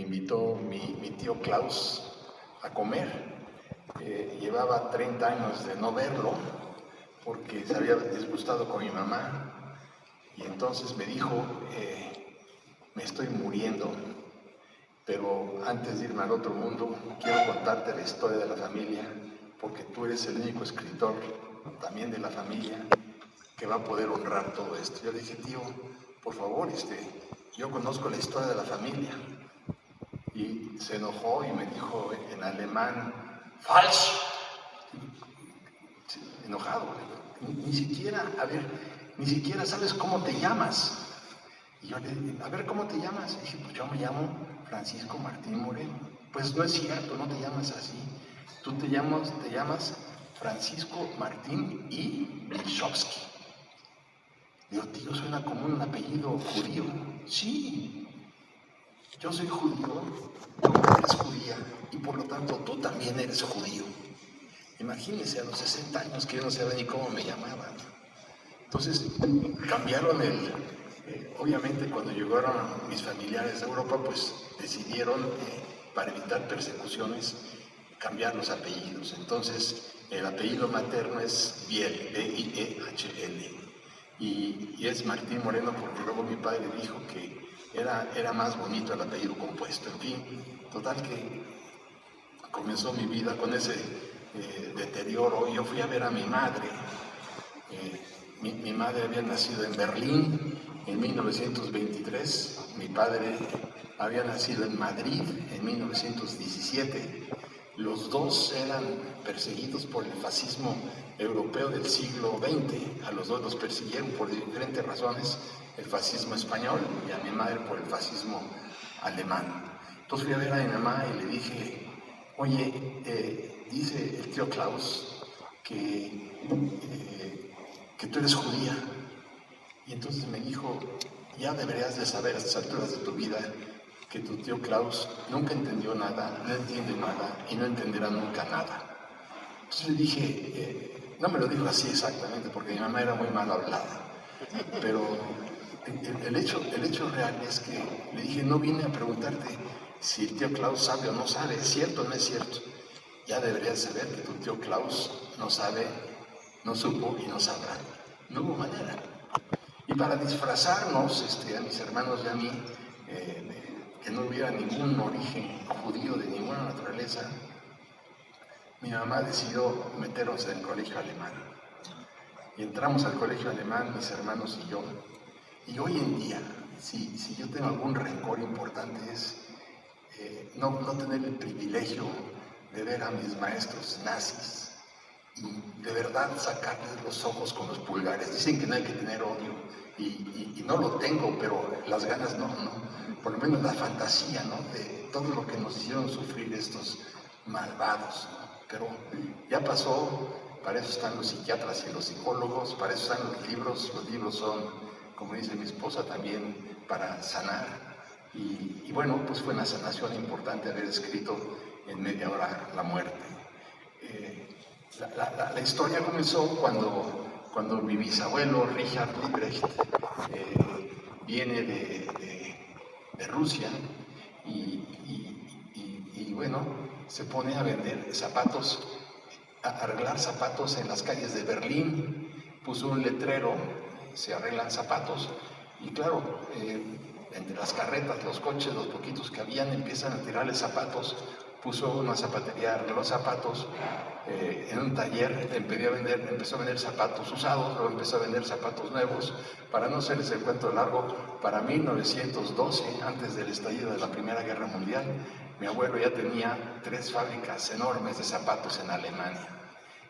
invitó mi tío Klaus a comer. Llevaba 30 años de no verlo porque se había disgustado con mi mamá y entonces me dijo, me estoy muriendo, pero antes de irme al otro mundo quiero contarte la historia de la familia porque tú eres el único escritor también de la familia que va a poder honrar todo esto. Yo le dije, tío, por favor, yo conozco la historia de la familia. Y se enojó y me dijo en alemán, falso, enojado. Ni siquiera, a ver, ni siquiera sabes cómo te llamas. Y yo le dije, a ver, ¿cómo te llamas? Y dije, pues yo me llamo Francisco Martín Moreno. Pues no es cierto, no te llamas así. Tú te llamas Francisco Martín y Wilczowski. Digo, tío, suena como un apellido judío. Sí, yo soy judío, tú eres judía y por lo tanto tú también eres judío. Imagínense a los 60 años que yo no sabía ni cómo me llamaban. Entonces cambiaron obviamente cuando llegaron mis familiares de Europa, pues decidieron, para evitar persecuciones, cambiar los apellidos. Entonces el apellido materno es Biel, B-I-E-H-L. Y es Martín Moreno porque luego mi padre dijo que era más bonito el apellido compuesto. En fin, total que comenzó mi vida con ese deterioro. Yo fui a ver a mi madre. Mi madre había nacido en Berlín en 1923, mi padre había nacido en Madrid en 1917. Los dos eran perseguidos por el fascismo europeo del siglo XX. A los dos los persiguieron por diferentes razones, el fascismo español y a mi madre por el fascismo alemán. Entonces fui a ver a mi mamá y le dije, oye, dice el tío Klaus que tú eres judía. Y entonces me dijo, ya deberías de saber a estas alturas de tu vida que tu tío Klaus nunca entendió nada, no entiende nada y no entenderá nunca nada. Entonces le dije, no me lo dijo así exactamente porque mi mamá era muy mal hablada, pero el hecho real es que le dije, no vine a preguntarte si el tío Klaus sabe o no sabe, ¿es cierto o no es cierto? Ya deberías saber que tu tío Klaus no sabe, no supo y no sabrá. No hubo manera. Y para disfrazarnos, a mis hermanos y a mí, que no hubiera ningún origen judío de ninguna naturaleza, mi mamá decidió meternos en el colegio alemán. Y entramos al colegio alemán, mis hermanos y yo. Y hoy en día, si yo tengo algún rencor importante, es no tener el privilegio de ver a mis maestros nazis y de verdad sacarles los ojos con los pulgares. Dicen que no hay que tener odio y no lo tengo, pero las ganas no, por lo menos la fantasía, ¿no? De todo lo que nos hicieron sufrir estos malvados, ¿no? Pero ya pasó, para eso están los psiquiatras y los psicólogos, para eso están los libros son, como dice mi esposa también, para sanar. Y bueno, pues fue una sanación importante haber escrito en media hora la muerte. La historia comenzó cuando mi bisabuelo Richard Liebrecht viene de Rusia y bueno, se pone a vender zapatos, a arreglar zapatos en las calles de Berlín. Puso un letrero, se arreglan zapatos y claro, entre las carretas, los coches, los poquitos que habían, empiezan a tirarle zapatos. Puso una zapatería, arregló zapatos, en un taller empezó a vender zapatos usados, luego empezó a vender zapatos nuevos. Para no hacerles el cuento largo, para 1912, antes del estallido de la Primera Guerra Mundial, mi abuelo ya tenía 3 fábricas enormes de zapatos en Alemania.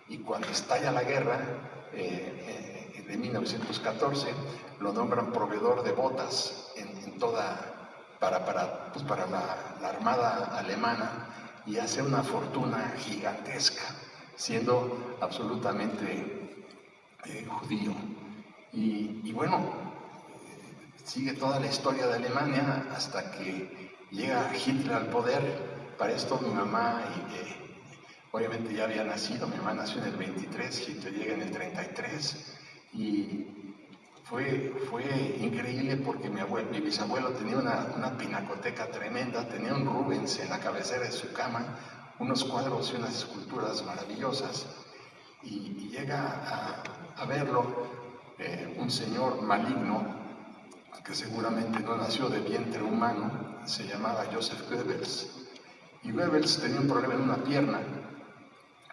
Y cuando estalla la guerra, de 1914, lo nombran proveedor de botas para la Armada Alemana y hace una fortuna gigantesca, siendo absolutamente judío. Y bueno, sigue toda la historia de Alemania hasta que llega Hitler al poder. Para esto mi mamá, obviamente ya había nacido, mi mamá nació en el 23, Hitler llega en el 33, y fue increíble porque mi bisabuelo tenía una pinacoteca tremenda, tenía un Rubens en la cabecera de su cama, unos cuadros y unas esculturas maravillosas, y llega a verlo un señor maligno que seguramente no nació de vientre humano, se llamaba Joseph Goebbels. Y Goebbels tenía un problema en una pierna,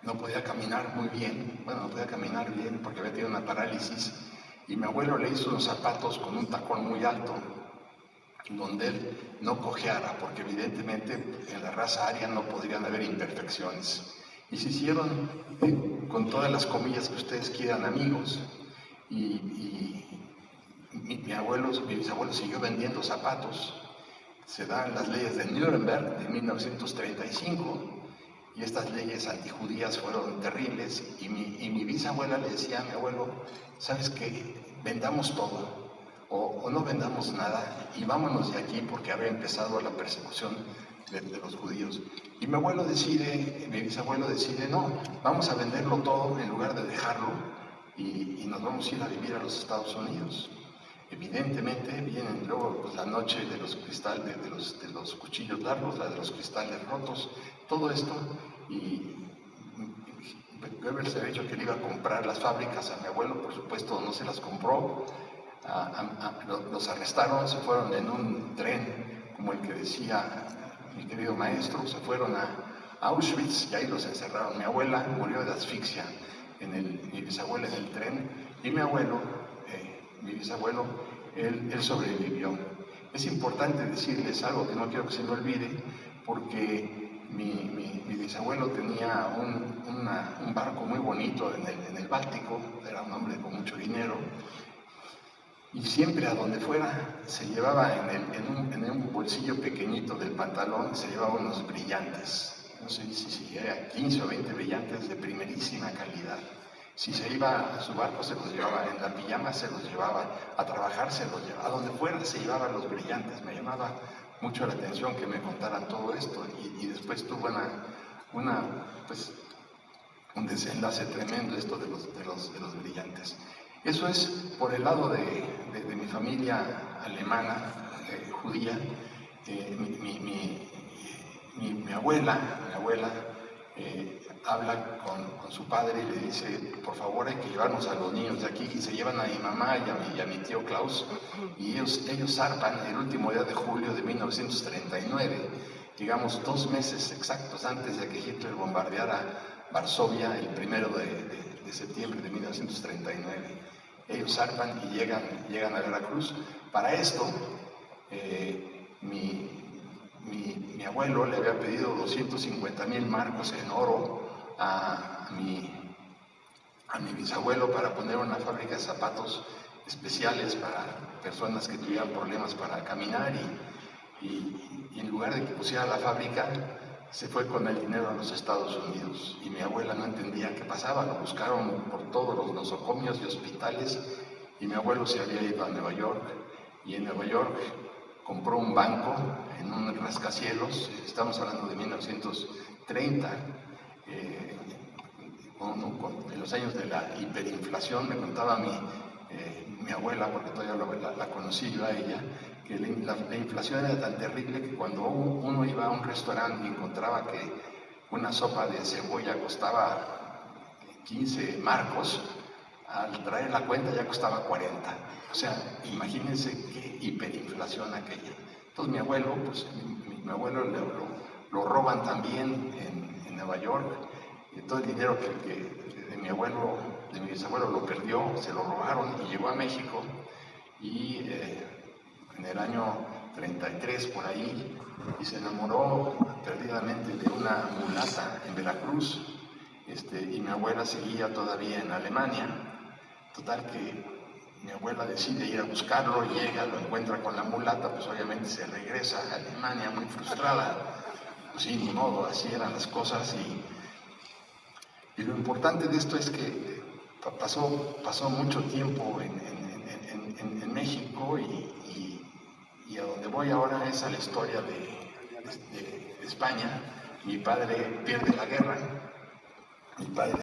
no podía caminar muy bien, no podía caminar bien porque había tenido una parálisis, y mi abuelo le hizo unos zapatos con un tacón muy alto, donde él no cojeara, porque evidentemente en la raza aria no podrían haber imperfecciones. Y se hicieron, con todas las comillas que ustedes quieran, amigos. Y mi bisabuelo siguió vendiendo zapatos. Se dan las leyes de Nuremberg de 1935, y estas leyes antijudías fueron terribles, y mi bisabuela le decía a mi abuelo: ¿sabes qué? Vendamos todo, o no vendamos nada, y vámonos de aquí, porque había empezado la persecución de los judíos. Y mi bisabuelo decide: no, vamos a venderlo todo en lugar de dejarlo, y nos vamos a ir a vivir a los Estados Unidos. Evidentemente vienen luego pues, la noche de los cristales, de los cuchillos largos, la de los cristales rotos, todo esto, y Goebbels había dicho que le iba a comprar las fábricas a mi abuelo, por supuesto no se las compró. Los arrestaron, se fueron en un tren, como el que decía mi querido maestro, se fueron a Auschwitz y ahí los encerraron. Mi abuela murió de asfixia, mi bisabuela en el tren, y mi bisabuelo, él sobrevivió. Es importante decirles algo que no quiero que se me olvide, porque mi bisabuelo tenía un barco muy bonito en el Báltico, era un hombre con mucho dinero, y siempre a donde fuera se llevaba en un bolsillo pequeñito del pantalón, se llevaba unos brillantes, no sé si era 15 o 20 brillantes de primerísima calidad. Si se iba a su barco se los llevaba, en la pijama se los llevaba, a trabajar se los llevaba, a donde fuera se llevaban los brillantes. Me llamaba mucho la atención que me contaran todo esto, y después tuvo un desenlace tremendo esto de los brillantes. Eso es por el lado de mi familia alemana, judía. Mi abuela habla con su padre y le dice: por favor, hay que llevarnos a los niños de aquí, y se llevan a mi mamá y a mi tío Klaus, y ellos zarpan el último día de julio de 1939, digamos 2 meses exactos antes de que Hitler bombardeara Varsovia el 1 de septiembre de 1939. Ellos zarpan y llegan a Veracruz. Para esto, mi abuelo le había pedido 250,000 marcos en oro a mi bisabuelo para poner una fábrica de zapatos especiales para personas que tuvieran problemas para caminar, y en lugar de que pusiera la fábrica, se fue con el dinero a los Estados Unidos, y mi abuela no entendía qué pasaba. Lo buscaron por todos los nosocomios y hospitales, y mi abuelo se había ido a Nueva York, y en Nueva York compró un banco en un rascacielos. Estamos hablando de 1930, en los años de la hiperinflación. Me contaba mi abuela, porque todavía la conocí yo a ella, que la inflación era tan terrible que cuando uno iba a un restaurante y encontraba que una sopa de cebolla costaba 15 marcos, al traer la cuenta ya costaba 40. O sea, imagínense qué hiperinflación aquella. Entonces mi abuelo lo roban también en Nueva York, y todo el dinero de mi bisabuelo lo perdió, se lo robaron y llegó a México, y en el año 33 por ahí, y se enamoró perdidamente de una mulata en Veracruz, y mi abuela seguía todavía en Alemania. Total que mi abuela decide ir a buscarlo, llega, lo encuentra con la mulata, pues obviamente se regresa a Alemania muy frustrada. Pues sí, ni modo, así eran las cosas. Y lo importante de esto es que pasó mucho tiempo en México, y a donde voy ahora es a la historia de España. Mi padre pierde la guerra, mi padre